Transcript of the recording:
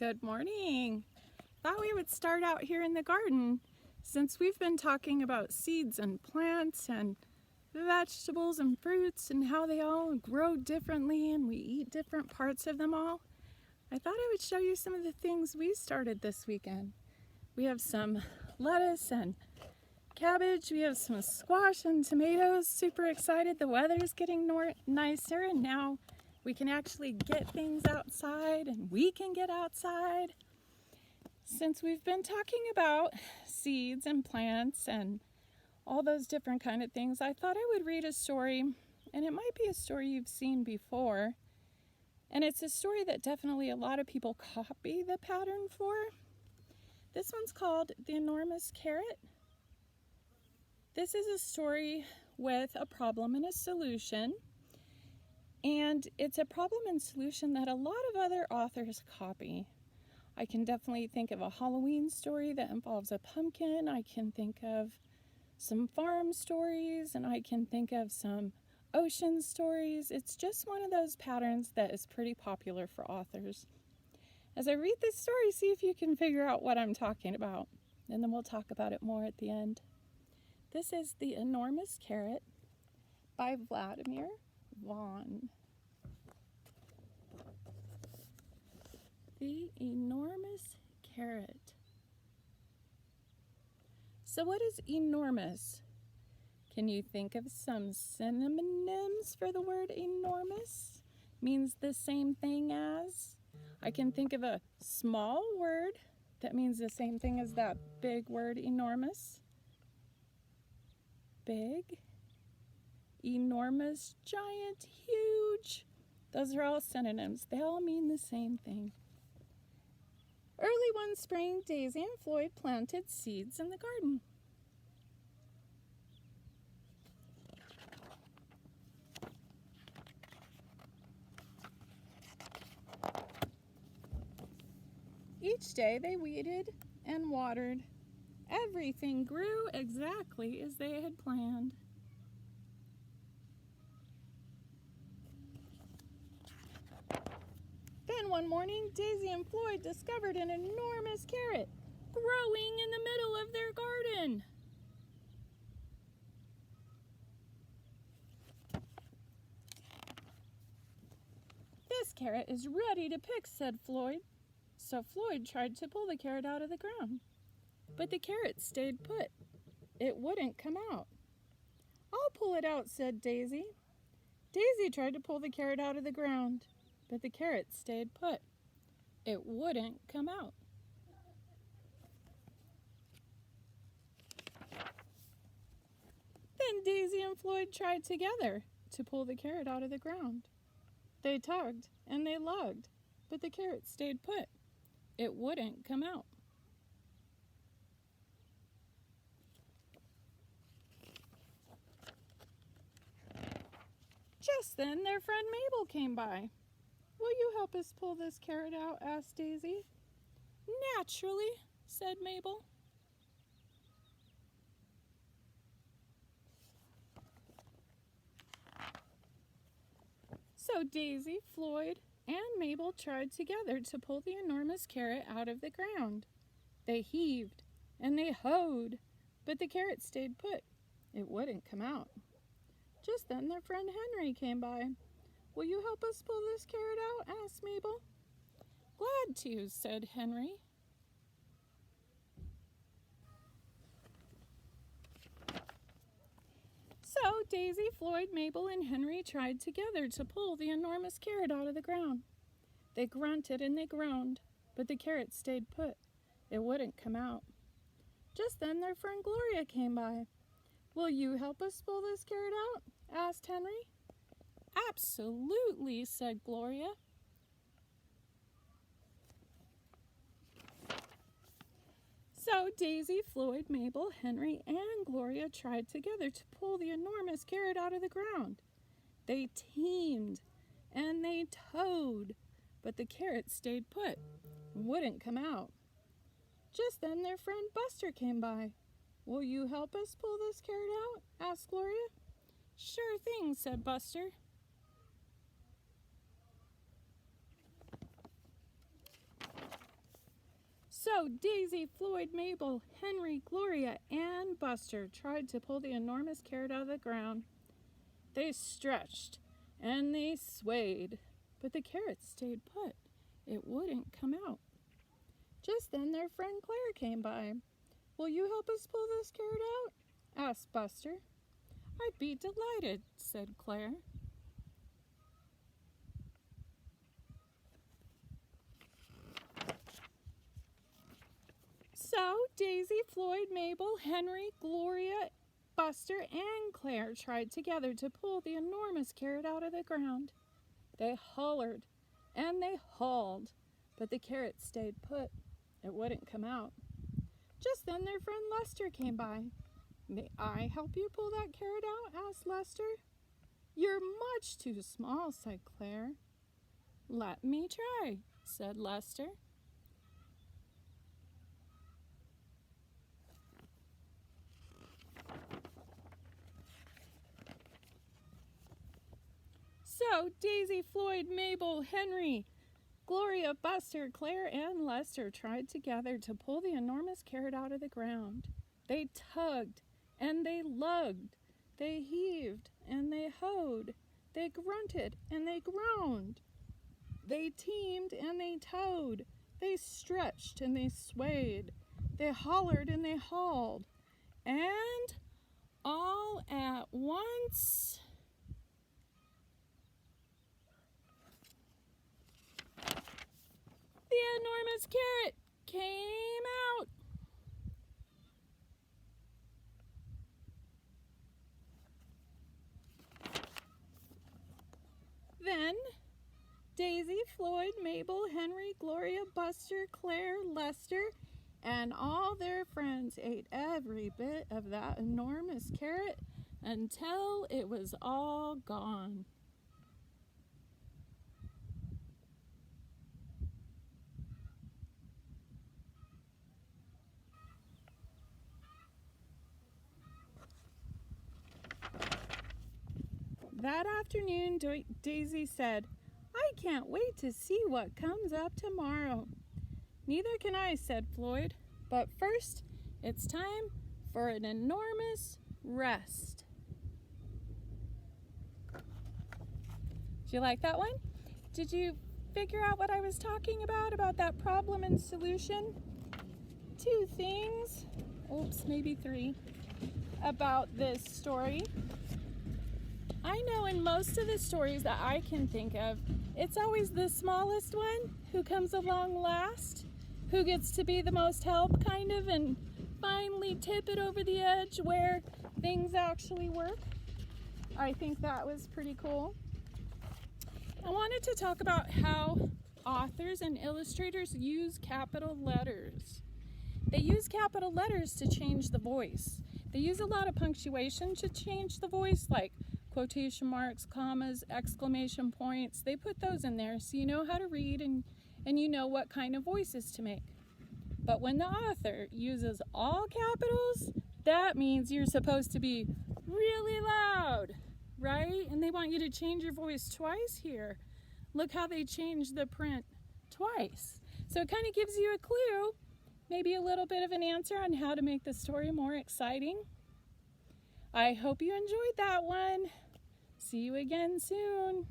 Good morning. Thought we would start out here in the garden since we've been talking about seeds and plants and vegetables and fruits and how they all grow differently and we eat different parts of them all. I thought I would show you some of the things we started this weekend. We have some lettuce and cabbage, we have some squash and tomatoes. Super excited. The weather is getting nicer and now we can actually get things outside and we can get outside. Since we've been talking about seeds and plants and all those different kind of things, I thought I would read a story, and it might be a story you've seen before. And it's a story that definitely a lot of people copy the pattern for. This one's called The Enormous Carrot. This is a story with a problem and a solution. And it's a problem and solution that a lot of other authors copy. I can definitely think of a Halloween story that involves a pumpkin. I can think of some farm stories, and I can think of some ocean stories. It's just one of those patterns that is pretty popular for authors. As I read this story, see if you can figure out what I'm talking about, and then we'll talk about it more at the end. This is The Enormous Carrot by Vladimir Vaughn. The enormous carrot. So what is enormous? Can you think of some synonyms for the word enormous? Means the same thing as? I can think of a small word that means the same thing as that big word enormous. Big, enormous, giant, huge. Those are all synonyms. They all mean the same thing. Early one spring, Daisy and Floyd planted seeds in the garden. Each day they weeded and watered. Everything grew exactly as they had planned. Then one morning, Daisy and Floyd discovered an enormous carrot growing in the middle of their garden. This carrot is ready to pick, said Floyd. So Floyd tried to pull the carrot out of the ground. But the carrot stayed put. It wouldn't come out. I'll pull it out, said Daisy. Daisy tried to pull the carrot out of the ground, but the carrot stayed put. It wouldn't come out. Then Daisy and Floyd tried together to pull the carrot out of the ground. They tugged and they lugged, but the carrot stayed put. It wouldn't come out. Just then their friend Mabel came by. Will you help us pull this carrot out? Asked Daisy. Naturally, said Mabel. So Daisy, Floyd, and Mabel tried together to pull the enormous carrot out of the ground. They heaved and they hoed, but the carrot stayed put. It wouldn't come out. Just then their friend Henry came by. Will you help us pull this carrot out? Asked Mabel. Glad to, said Henry. So Daisy, Floyd, Mabel, and Henry tried together to pull the enormous carrot out of the ground. They grunted and they groaned, but the carrot stayed put. It wouldn't come out. Just then their friend Gloria came by. Will you help us pull this carrot out? Asked Henry. Absolutely, said Gloria. So Daisy, Floyd, Mabel, Henry, and Gloria tried together to pull the enormous carrot out of the ground. They teamed and they towed, but the carrot stayed put and wouldn't come out. Just then their friend Buster came by. Will you help us pull this carrot out? Asked Gloria. Sure thing, said Buster. So Daisy, Floyd, Mabel, Henry, Gloria, and Buster tried to pull the enormous carrot out of the ground. They stretched and they swayed, but the carrot stayed put. It wouldn't come out. Just then their friend Claire came by. "Will you help us pull this carrot out?" asked Buster. "I'd be delighted," said Claire. So Daisy, Floyd, Mabel, Henry, Gloria, Buster, and Claire tried together to pull the enormous carrot out of the ground. They hollered and they hauled, but the carrot stayed put. It wouldn't come out. Just then their friend Lester came by. "May I help you pull that carrot out?" asked Lester. "You're much too small," said Claire. "Let me try," said Lester. So Daisy, Floyd, Mabel, Henry, Gloria, Buster, Claire, and Lester tried together to pull the enormous carrot out of the ground. They tugged and they lugged. They heaved and they hoed. They grunted and they groaned. They teamed and they towed. They stretched and they swayed. They hollered and they hauled. And all at once, the enormous carrot came out. Then Daisy, Floyd, Mabel, Henry, Gloria, Buster, Claire, Lester, and all their friends ate every bit of that enormous carrot until it was all gone. That afternoon, Daisy said, "I can't wait to see what comes up tomorrow." "Neither can I," said Floyd. "But first, it's time for an enormous rest." Did you like that one? Did you figure out what I was talking about that problem and solution? 2 things, maybe 3, about this story. I know in most of the stories that I can think of, it's always the smallest one who comes along last, who gets to be the most help kind of, and finally tip it over the edge where things actually work. I think that was pretty cool. I wanted to talk about how authors and illustrators use capital letters. They use capital letters to change the voice. They use a lot of punctuation to change the voice, like quotation marks, commas, exclamation points. They put those in there so you know how to read and you know what kind of voices to make. But when the author uses all capitals, that means you're supposed to be really loud, right? And they want you to change your voice twice here. Look how they changed the print twice. So it kind of gives you a clue, maybe a little bit of an answer on how to make the story more exciting. I hope you enjoyed that one. See you again soon.